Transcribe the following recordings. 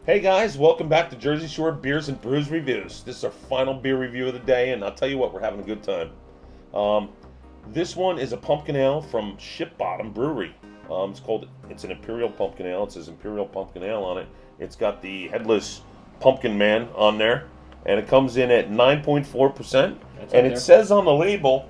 Hey guys, welcome back to Jersey Shore Beers and Brews Reviews. This is our final beer review of the day, and I'll tell you what, we're having a good time. This one is a pumpkin ale from Shipbottom Brewery. It's an Imperial Pumpkin Ale. It says Imperial Pumpkin Ale on it. It's got the headless pumpkin man on there, and it comes in at 9.4%. And it says on the label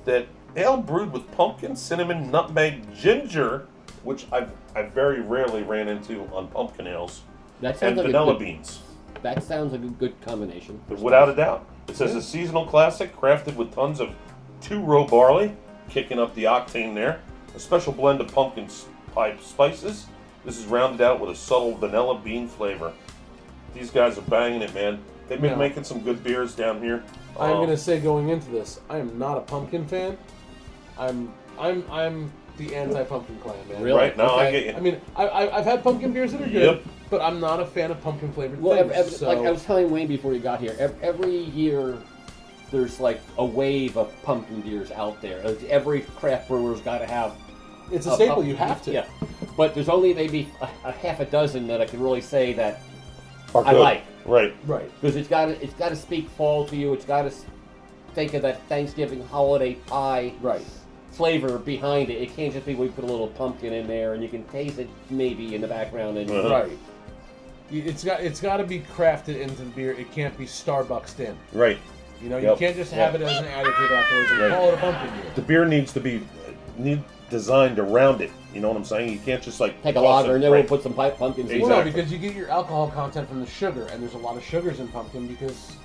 that ale brewed with pumpkin, cinnamon, nutmeg, ginger, which I very rarely ran into on pumpkin ales. That sounds and like vanilla beans. That sounds like a good combination. Without a doubt. It says a seasonal classic crafted with tons of 2 Row Barley, kicking up the octane there. A special blend of pumpkin pie spices. This is rounded out with a subtle vanilla bean flavor. These guys are banging it, man. They've been making some good beers down here. I'm gonna say going into this, I am not a pumpkin fan. I'm the anti-pumpkin clan, man. Really? Right, now okay. I get you. I mean, I've had pumpkin beers that are good, but I'm not a fan of pumpkin flavored things. So. Like I was telling Wayne before you got here, every year there's like a wave of pumpkin beers out there. Every craft brewer's got to have. It's a staple. You have to. Yeah, but there's only maybe a half a dozen that I can really say that I like. Right. Because it's got to speak fall to you. It's got to think of that Thanksgiving holiday pie. Right. Flavor behind it. It can't just be we put a little pumpkin in there and you can taste it maybe in the background. And Right. It's got to be crafted into the beer. It can't be Starbucksed in. Right. You know, you can't just have it as an additive afterwards and call it a pumpkin beer. The beer needs to be designed around it. You know what I'm saying? You can't just like take a lager and then we'll put some pumpkins in. Well, no, because you get your alcohol content from the sugar, and there's a lot of sugars in pumpkin because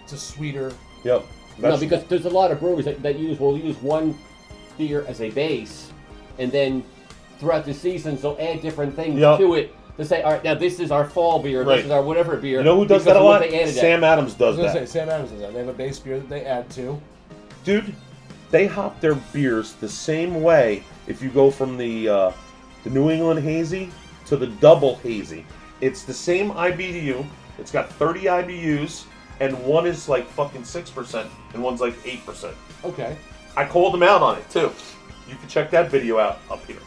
it's a sweeter. Yep. No, because there's a lot of breweries that use one beer as a base, and then throughout the seasons they'll add different things to it to say, all right, now this is our fall beer, this is our whatever beer. You know who does that a lot? Sam Adams does that. I was going to say, Sam Adams does that. They have a base beer that they add to. Dude, they hop their beers the same way if you go from the New England Hazy to the Double Hazy. It's the same IBU. It's got 30 IBUs, and one is like fucking 6%, and one's like 8%. Okay. I called them out on it, too. You can check that video out up here.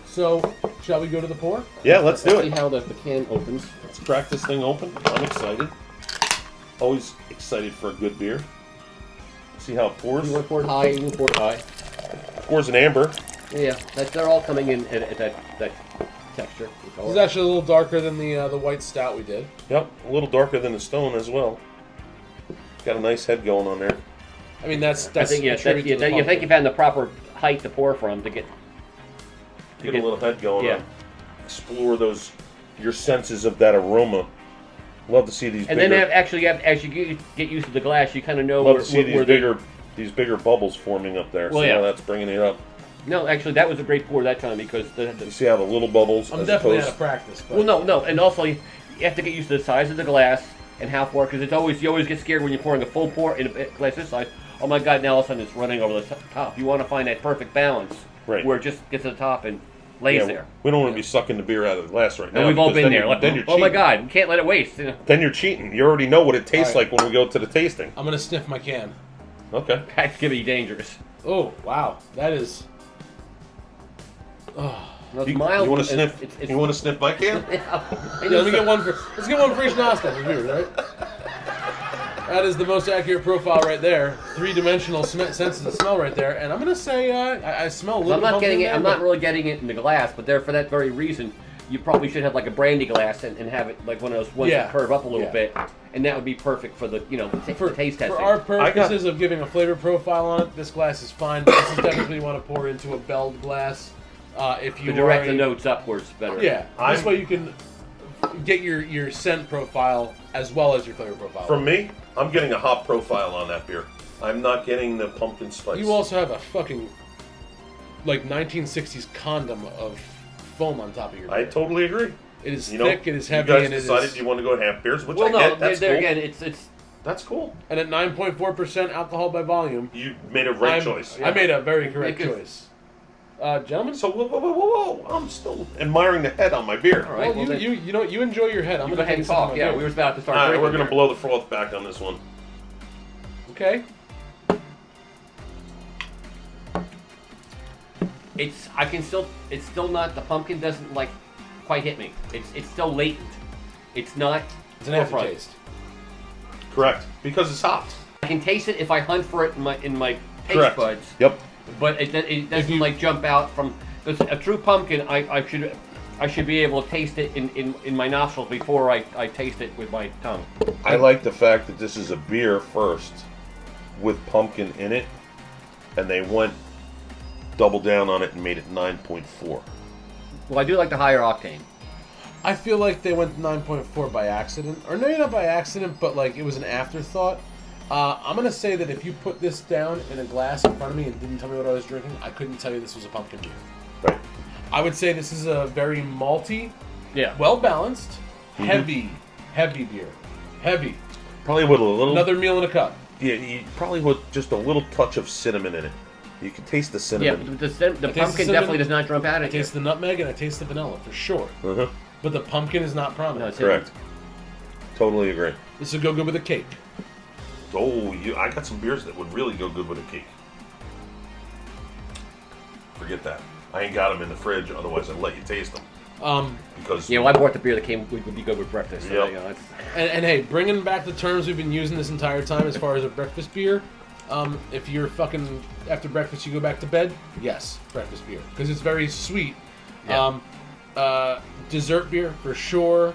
So, shall we go to the pour? Yeah, let's do it. See how the can opens. Let's crack this thing open. I'm excited. Always excited for a good beer. See how it pours. You want to pour it high, you can pour it high. Pours an amber. Yeah, they're all coming in at that texture. This is actually a little darker than the white stout we did. Yep, a little darker than the Stone as well. Got a nice head going on there. I mean, that's I think you think you've had the proper height to pour from to get a little head going on. Explore your senses of that aroma. Love to see these. And then as you get used to the glass, you kind of know. Love to see these bigger bubbles forming up there. Well, so yeah, that's bringing it up. No, actually, that was a great pour that time because you see how the little bubbles. I'm definitely out of practice. But. Well, no, and also you have to get used to the size of the glass and how far, because you always get scared when you're pouring a full pour in a glass this size. Oh my God! Now all of a sudden it's running over the top. You want to find that perfect balance, where it just gets to the top and lays there. We don't want to be sucking the beer out of the glass right now. And we've all been there. Then you're oh my God! You can't let it waste. You know? Then you're cheating. You already know what it tastes like when we go to the tasting. I'm gonna sniff my can. Okay. That's gonna be dangerous. Oh wow, that is. Oh. You want to sniff? You want to sniff my can? Let me get one for. Let's get one for each nostril for here, right? That is the most accurate profile right there. 3-dimensional senses of smell right there, and I'm gonna say I smell a little. I'm not getting it. I'm not really getting it in the glass, but there for that very reason, you probably should have like a brandy glass and have it like one of those ones that curve up a little bit, and that would be perfect for the the taste testing. For our purposes of giving a flavor profile on it, this glass is fine. But this is definitely you want to pour into a belled glass. If you to direct the notes upwards better. Yeah, this way you can get your scent profile as well as your flavor profile. From me, I'm getting a hop profile on that beer. I'm not getting the pumpkin spice. You also have a fucking like 1960s condom of foam on top of your beer. I totally agree. It is thick, it is heavy, you guys and decided you want to go half beers, which well, I get. That's cool. Again, it's that's cool. And at 9.4% alcohol by volume, you made a right choice. I made a very correct choice. Gentlemen? So, whoa. I'm still admiring the head on my beer. All right, well, you enjoy your head. I'm going to go ahead and talk. Yeah, we were about to start. All right, we're going to blow the froth back on this one. Okay. It's still not, the pumpkin doesn't like quite hit me. It's still latent. It's not. It's an aftertaste. Correct, because it's hopped. I can taste it if I hunt for it in my taste Correct. buds. Yep. But it doesn't like jump out from. Because a true pumpkin, I should be able to taste it in my nostrils before I taste it with my tongue. I like the fact that this is a beer first with pumpkin in it, and they went double down on it and made it 9.4. Well, I do like the higher octane. I feel like they went 9.4 by accident. Or maybe not by accident, but like it was an afterthought. I'm going to say that if you put this down in a glass in front of me and didn't tell me what I was drinking, I couldn't tell you this was a pumpkin beer. Right. I would say this is a very malty, Yeah. well-balanced, heavy beer. Heavy. Probably with a little... Another meal in a cup. Yeah, probably with just a little touch of cinnamon in it. You can taste the Yeah, cinnamon. the pumpkin cinnamon, definitely does not jump out I at you. taste the nutmeg and I taste the vanilla, for sure. Uh-huh. But the pumpkin is not prominent. No, it's Correct. Totally agree. This would go good with a cake. Oh, I got some beers that would really go good with a cake. Forget that. I ain't got them in the fridge, otherwise I'd let you taste them. Because Yeah, well, I bought the beer that would be good with breakfast. So, Yep. you know, it's, And hey, bringing back the terms we've been using this entire time as far as a breakfast beer, if you're fucking, after breakfast you go back to bed, yes, breakfast beer. Because it's very sweet. Yeah. Dessert beer, for sure.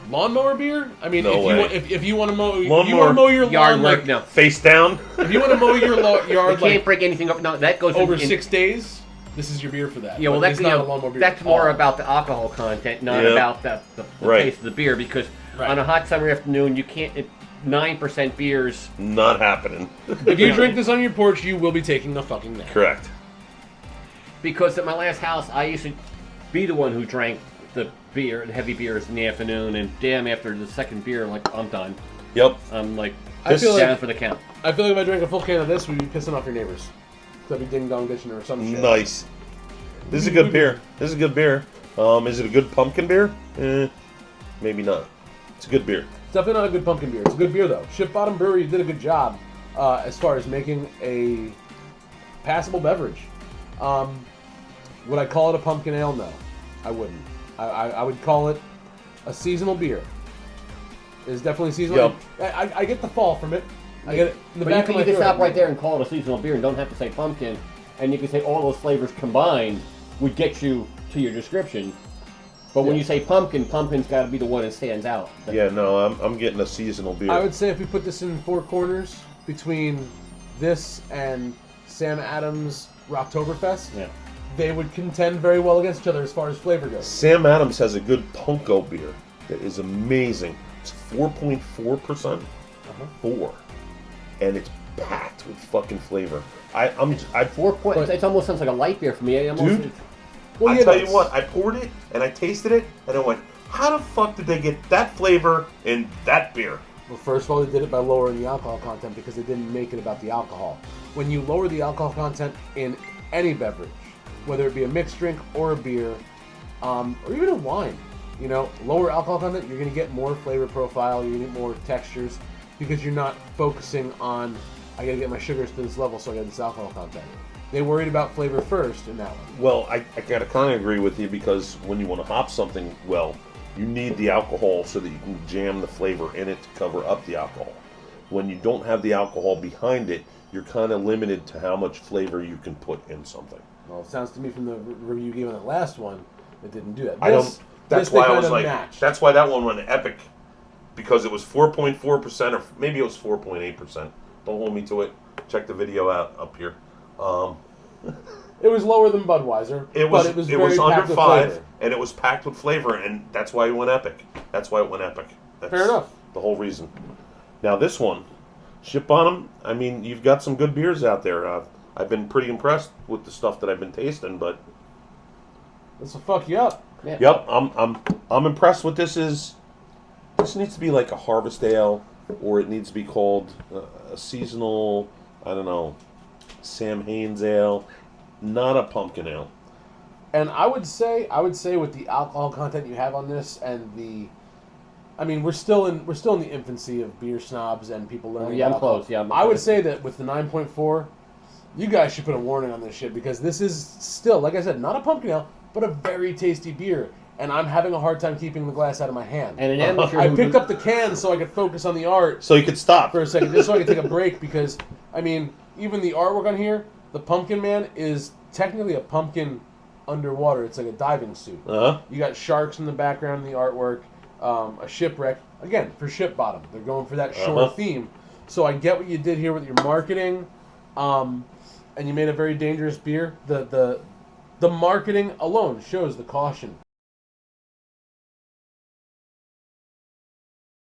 Lawnmower beer? I mean, No way. if you want to mow, your yard lawn, work, like, no. face down. if you want to mow your yard You can't like break anything up. No, that goes over in, 6 days, this is your beer for that. Yeah, well, But that's it's not a lawnmower beer. that's at more all. about the alcohol content, not Yeah. about the Right. taste of the beer. Because Right. on a hot summer afternoon, you can't. 9% beers. Not happening. If you drink this on your porch, you will be taking a fucking nap. Correct. Because at my last house, I used to be the one who drank the heavy beers in the afternoon, and damn, after the second beer, I'm like, I'm done. Yep. I'm like, I feel down like- for the count. I feel like if I drank a full can of this, we'd be pissing off your neighbors. That'd be ding dong ditching or some shit. Nice. This is a good beer. This is a good beer. Is it a good pumpkin beer? Maybe not. It's a good beer. It's definitely not a good pumpkin beer. It's a good beer though. Shipbottom Brewery did a good job as far as making a passable beverage. Would I call it a pumpkin ale? No, I wouldn't. I would call it a seasonal beer. It's definitely seasonal. Yep. I get the fall from it. I get it in the But back of my you can throat. stop right there and call it a seasonal beer and don't have to say pumpkin. And you can say all those flavors combined would get you to your description. But when Yeah. you say pumpkin, pumpkin's got to be the one that stands out. Yeah, no, I'm getting a seasonal beer. I would say if we put this in four corners between this and Sam Adams Rocktoberfest, Yeah. they would contend very well against each other as far as flavor goes. Sam Adams has a good Punko beer that is amazing. It's 4.4%. 4. And it's packed with fucking flavor. I'm 4 points. It almost sounds like a light beer for me. Dude. Well, I yeah, tell you that's- what, I poured it and I tasted it and I went, how the fuck did they get that flavor in that beer? Well, first of all, they did it by lowering the alcohol content because they didn't make it about the alcohol. When you lower the alcohol content in any beverage, whether it be a mixed drink or a beer, or even a wine, lower alcohol content, you're going to get more flavor profile, you're going to get more textures because you're not focusing on, I got to get my sugars to this level so I get this alcohol content. They worried about flavor first in that one. Well, I gotta kind of agree with you because when you want to hop something well, you need the alcohol so that you can jam the flavor in it to cover up the alcohol. When you don't have the alcohol behind it, you're kind of limited to how much flavor you can put in something. Well, it sounds to me from the review you gave on the last one, it didn't do that. That's they why I kinda was like, matched. that's why that one went epic, because it was 4.4% or maybe it was 4.8%. Don't hold me to it. Check the video out up here. It was lower than Budweiser, It was but it was it very was packed under with 5, flavor. and it was packed with flavor, and that's why it went epic. That's why it went epic. That's Fair enough. The whole reason. Now this one, Shipbottom. I mean, you've got some good beers out there. I've been pretty impressed with the stuff that I've been tasting, but This will fuck you up. Yeah. yep, I'm impressed with this. This needs to be like a harvest ale, or it needs to be called a seasonal. I don't know, Sam Haines ale, not a pumpkin ale. And I would say with the alcohol content you have on this and we're still in the infancy of beer snobs and people learning. Yeah, I'm about alcohol. close. Yeah, I would say that with the 9.4, you guys should put a warning on this shit because this is still, like I said, not a pumpkin ale, but a very tasty beer. and I'm having a hard time keeping the glass out of my hand. And an amateur I picked up the can so I could focus on the art. So you could stop for a second, just so I could take a break, because, I mean, even the artwork on here, the Pumpkin Man is technically a pumpkin underwater. It's like a diving suit. You got sharks in the background in the artwork, a shipwreck. Again, for Shipbottom. They're going for that shore theme. So I get what you did here with your marketing, and you made a very dangerous beer. The marketing alone shows the caution